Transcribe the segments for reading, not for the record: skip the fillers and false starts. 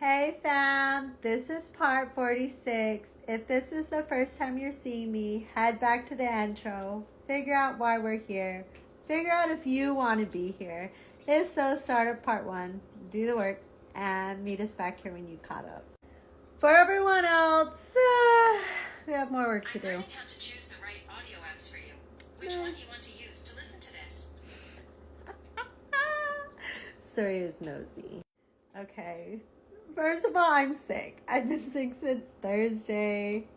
Hey fam, this is part 46. If this is the first time you're seeing me, head back to the intro, figure out why we're here, figure out if you want to be here. If so, start at part 1, do the work, and meet us back here when you caught up. For everyone else, we have more work to do. I'm learning how to choose the right audio apps for you. Which one do you want to use to listen to this? Suri is nosy. Okay. First of all, I'm sick. I've been sick since Thursday.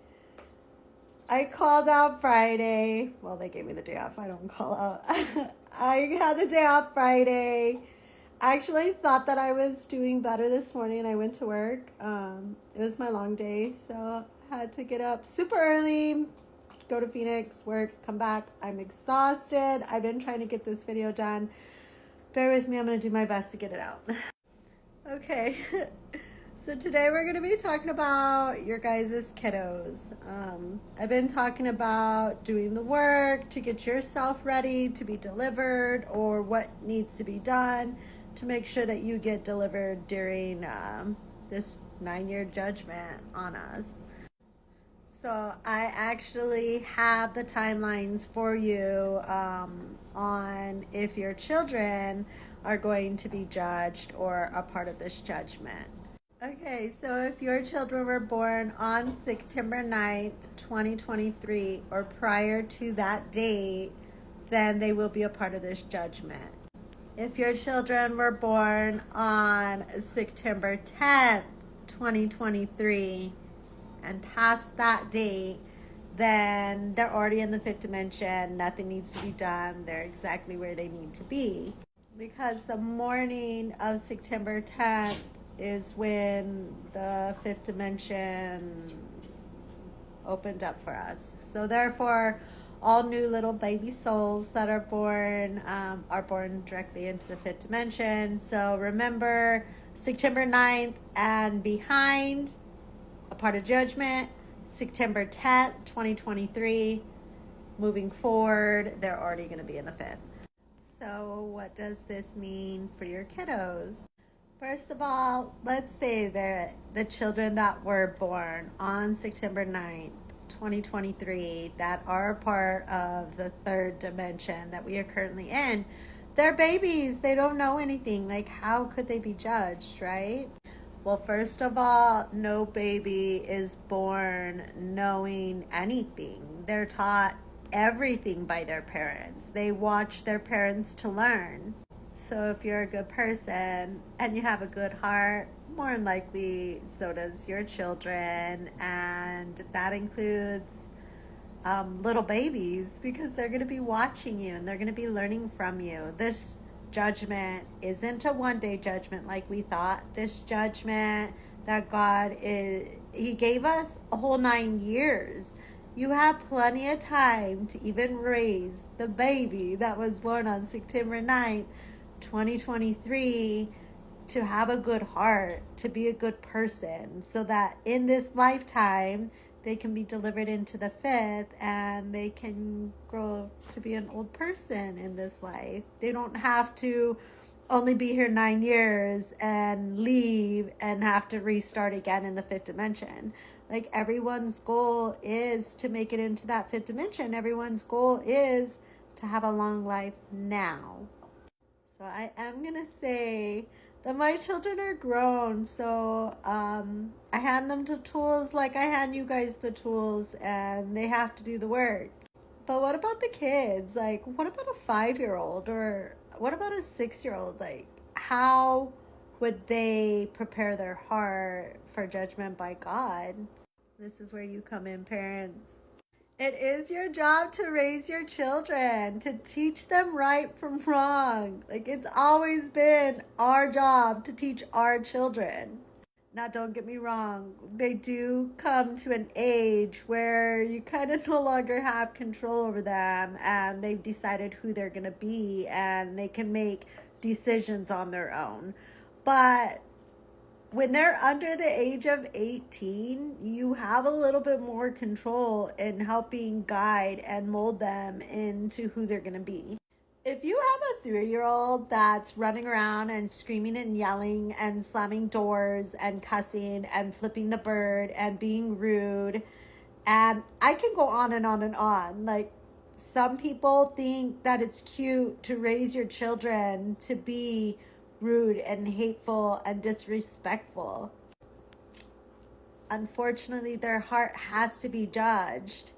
I called out Friday. Well, they gave me the day off. I don't call out. I had the day off Friday. I actually thought that I was doing better this morning and I went to work. It was my long day, so I had to get up super early, go to Phoenix, work, come back. I'm exhausted. I've been trying to get this video done. Bear with me. I'm going to do my best to get it out. Okay. So today we're going to be talking about your guys' kiddos. I've been talking about doing the work to get yourself ready to be delivered, or what needs to be done to make sure that you get delivered during this 9-year judgment on us. So I actually have the timelines for you on if your children are going to be judged or a part of this judgment. Okay, so if your children were born on September 9th, 2023, or prior to that date, then they will be a part of this judgment. If your children were born on September 10th, 2023, and past that date, then they're already in the fifth dimension. Nothing needs to be done. They're exactly where they need to be. Because the morning of September 10th is when the fifth dimension opened up for us. So therefore, all new little baby souls that are born directly into the fifth dimension. So remember, September 9th and behind, a part of judgment. September 10th, 2023, moving forward, they're already going to be in the fifth. So what does this mean for your kiddos? First of all, let's say they're the children that were born on September 9th, 2023, that are a part of the third dimension that we are currently in. They're babies. They don't know anything. Like, how could they be judged, right? Well, first of all, no baby is born knowing anything. They're taught everything by their parents. They watch their parents to learn. So if you're a good person and you have a good heart, more than likely so does your children, and that includes little babies, because they're going to be watching you and they're going to be learning from you. This judgment isn't a one-day judgment like we thought. This judgment that God He gave us a whole 9 years. You have plenty of time to even raise the baby that was born on September 9th, 2023, to have a good heart, to be a good person, so that in this lifetime they can be delivered into the fifth and they can grow to be an old person in this life. They don't have to only be here 9 years and leave and have to restart again in the fifth dimension. Like, everyone's goal is to make it into that fifth dimension. Everyone's goal is to have a long life now. So I am going to say that my children are grown. So I hand them the tools like I hand you guys the tools, and they have to do the work. But what about the kids? Like, what about a 5-year-old, or what about a 6-year-old? Like, how would they prepare their heart for judgment by God? This is where you come in, parents. It is your job to raise your children, to teach them right from wrong. Like, it's always been our job to teach our children. Now, don't get me wrong. They do come to an age where you kind of no longer have control over them, and they've decided who they're going to be, and they can make decisions on their own. But when they're under the age of 18, you have a little bit more control in helping guide and mold them into who they're going to be. If you have a 3-year-old that's running around and screaming and yelling and slamming doors and cussing and flipping the bird and being rude, and I can go on and on and on. Like, some people think that it's cute to raise your children to be rude and hateful and disrespectful. Unfortunately, their heart has to be judged.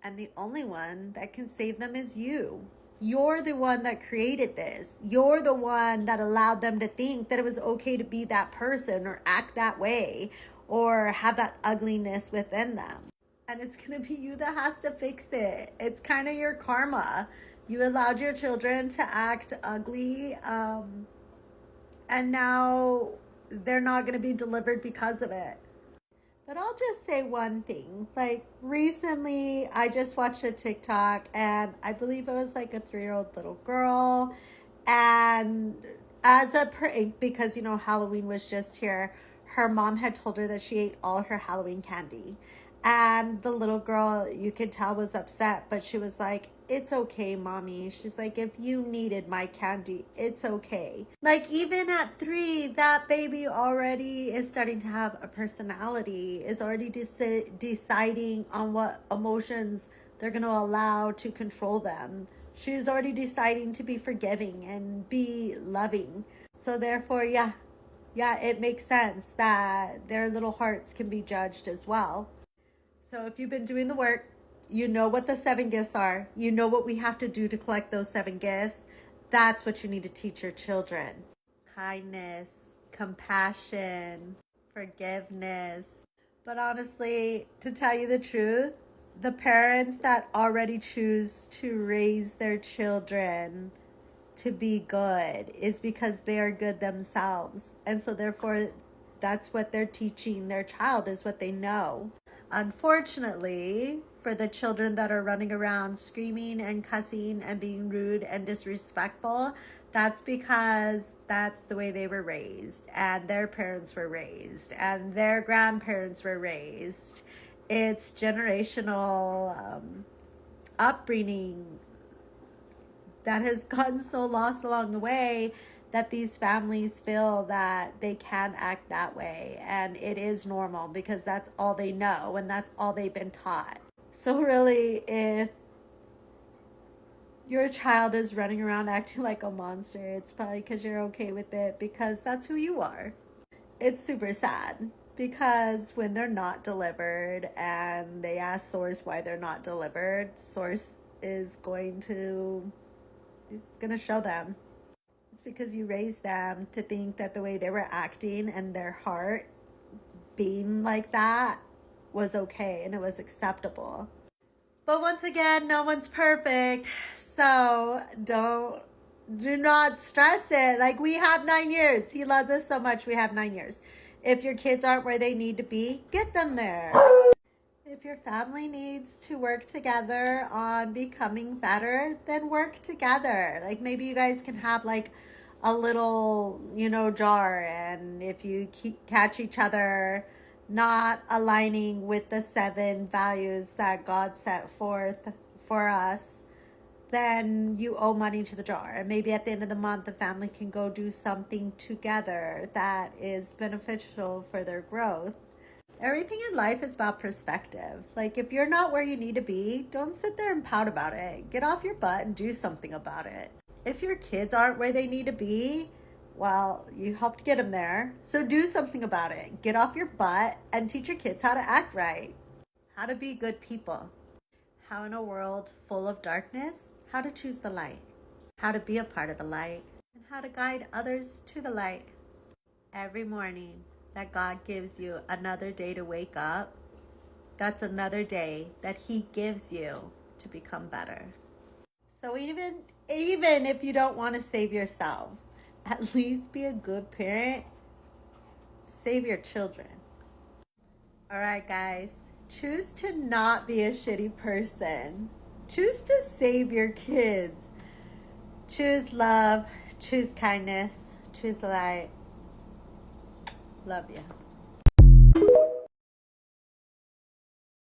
And the only one that can save them is you. You're the one that created this. You're the one that allowed them to think that it was okay to be that person or act that way or have that ugliness within them. And it's going to be you that has to fix it. It's kind of your karma. You allowed your children to act ugly, and now they're not going to be delivered because of it. But I'll just say one thing. Like, recently, I just watched a TikTok, and I believe it was like a 3-year-old little girl. And as a prank, because, Halloween was just here, her mom had told her that she ate all her Halloween candy. And the little girl, you could tell, was upset, but she was like, "It's okay, mommy." She's like, "If you needed my candy, it's okay." Like, even at 3, that baby already is starting to have a personality, is already deciding on what emotions they're going to allow to control them. She's already deciding to be forgiving and be loving. So therefore, yeah, it makes sense that their little hearts can be judged as well. So if you've been doing the work, you know what the 7 gifts are. You know what we have to do to collect those 7 gifts. That's what you need to teach your children. Kindness, compassion, forgiveness. But honestly, to tell you the truth, the parents that already choose to raise their children to be good is because they are good themselves. And so therefore, that's what they're teaching their child, is what they know. Unfortunately, for the children that are running around screaming and cussing and being rude and disrespectful, that's because that's the way they were raised, and their parents were raised, and their grandparents were raised. It's generational upbringing that has gotten so lost along the way that these families feel that they can act that way, and it is normal because that's all they know and that's all they've been taught. So really, if your child is running around acting like a monster, it's probably because you're okay with it, because that's who you are. It's super sad because when they're not delivered and they ask Source why they're not delivered, Source is going to show them. It's because you raised them to think that the way they were acting and their heart being like that was okay and it was acceptable. But once again, no one's perfect. So do not stress it. Like, we have 9 years. He loves us so much. We have 9 years. If your kids aren't where they need to be, get them there. If your family needs to work together on becoming better, then work together. Like, maybe you guys can have like a little, jar, and if you catch each other not aligning with the 7 values that God set forth for us, then you owe money to the jar. And maybe at the end of the month, the family can go do something together that is beneficial for their growth. Everything in life is about perspective. Like, if you're not where you need to be, don't sit there and pout about it. Get off your butt and do something about it. If your kids aren't where they need to be, well, you helped get them there. So do something about it. Get off your butt and teach your kids how to act right. How to be good people. How in a world full of darkness, how to choose the light. How to be a part of the light. And how to guide others to the light. Every morning that God gives you another day to wake up, that's another day that He gives you to become better. So even if you don't want to save yourself, at least be a good parent. Save your children. All right, guys. Choose to not be a shitty person. Choose to save your kids. Choose love. Choose kindness. Choose light. Love you.